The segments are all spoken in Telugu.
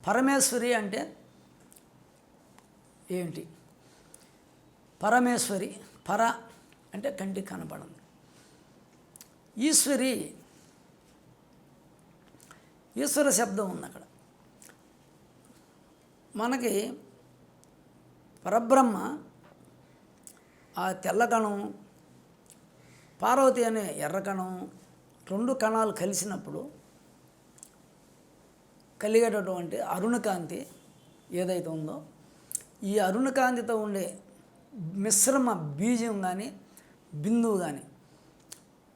పరమేశ్వరి అంటే ఏంటి? పరమేశ్వరి, పర అంటే కంటికి కనపడింది. ఈశ్వరి, ఈశ్వర శబ్దం ఉంది అక్కడ. మనకి పరబ్రహ్మ ఆ తెల్ల కణం, పార్వతి అనే ఎర్ర కణం, రెండు కణాలు కలిసినప్పుడు కలిగేటటువంటి అరుణకాంతి ఏదైతే ఉందో, ఈ అరుణకాంతితో ఉండే మిశ్రమ బీజం కానీ బిందువు కానీ,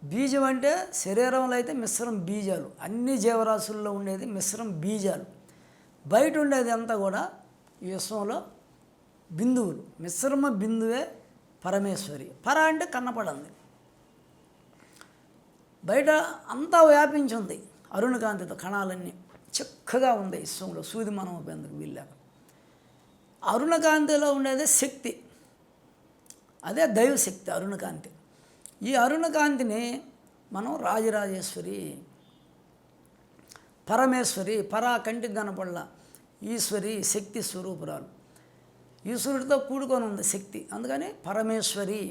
బీజం అంటే శరీరంలో అయితే మిశ్రమ బీజాలు, అన్ని జీవరాశుల్లో ఉండేది మిశ్రమ బీజాలు, బయట ఉండేది అంతా కూడా ఈ విశ్వంలో బిందువులు. మిశ్రమ బిందువే పరమేశ్వరి. పర అంటే కన్నపడింది, బయట అంతా వ్యాపించి ఉంది అరుణకాంతితో, కణాలన్నీ చక్కగా ఉంది విశ్వంలో, సూది మనం ఉపేందుకు వీళ్ళాక. అరుణకాంతిలో ఉండేది శక్తి, అదే దైవశక్తి అరుణకాంతి. ఈ అరుణకాంతిని మనం రాజరాజేశ్వరి, పరమేశ్వరి, పరా కంటికి కనపడల ఈశ్వరి శక్తి స్వరూపురాలు, ఈశ్వరుడితో కూడుకొని ఉంది శక్తి. అందుకని పరమేశ్వరి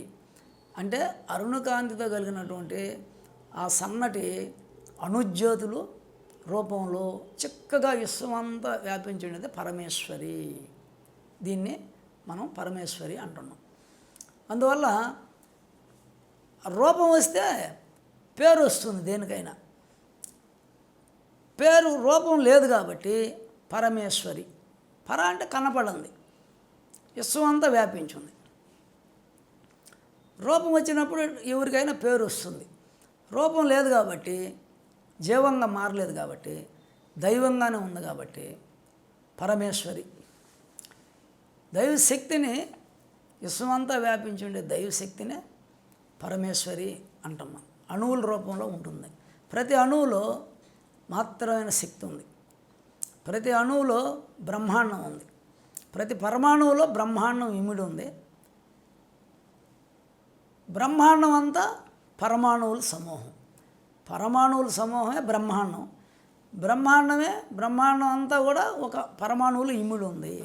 అంటే అరుణకాంతితో కలిగినటువంటి ఆ సన్నటి అణుజ్యోతులు రూపంలో చక్కగా విశ్వమంతా వ్యాపించి ఉండేది పరమేశ్వరి. దీన్ని మనం పరమేశ్వరి అంటున్నాం. అందువల్ల రూపం వస్తే పేరు వస్తుంది దేనికైనా. పేరు రూపం లేదు కాబట్టి పరమేశ్వరి. పర అంటే కనపడింది, విశ్వం అంతా వ్యాపించింది. రూపం వచ్చినప్పుడు ఎవరికైనా పేరు వస్తుంది. రూపం లేదు కాబట్టి, జీవంగా మారలేదు కాబట్టి, దైవంగానే ఉంది కాబట్టి పరమేశ్వరి. దైవశక్తిని, విశ్వమంతా వ్యాపించి ఉండే దైవశక్తినే పరమేశ్వరి అంటున్నాం. అణువుల రూపంలో ఉంటుంది. ప్రతి అణువులో మాత్రమైన శక్తి ఉంది. ప్రతి అణువులో బ్రహ్మాండం ఉంది. ప్రతి పరమాణువులో బ్రహ్మాండం ఇమిడి ఉంది. బ్రహ్మాండం అంతా పరమాణువుల సమూహం. పరమాణువుల సమూహమే బ్రహ్మాండం. బ్రహ్మాండం అంతా కూడా ఒక పరమాణువులు ఇమిడి ఉంది.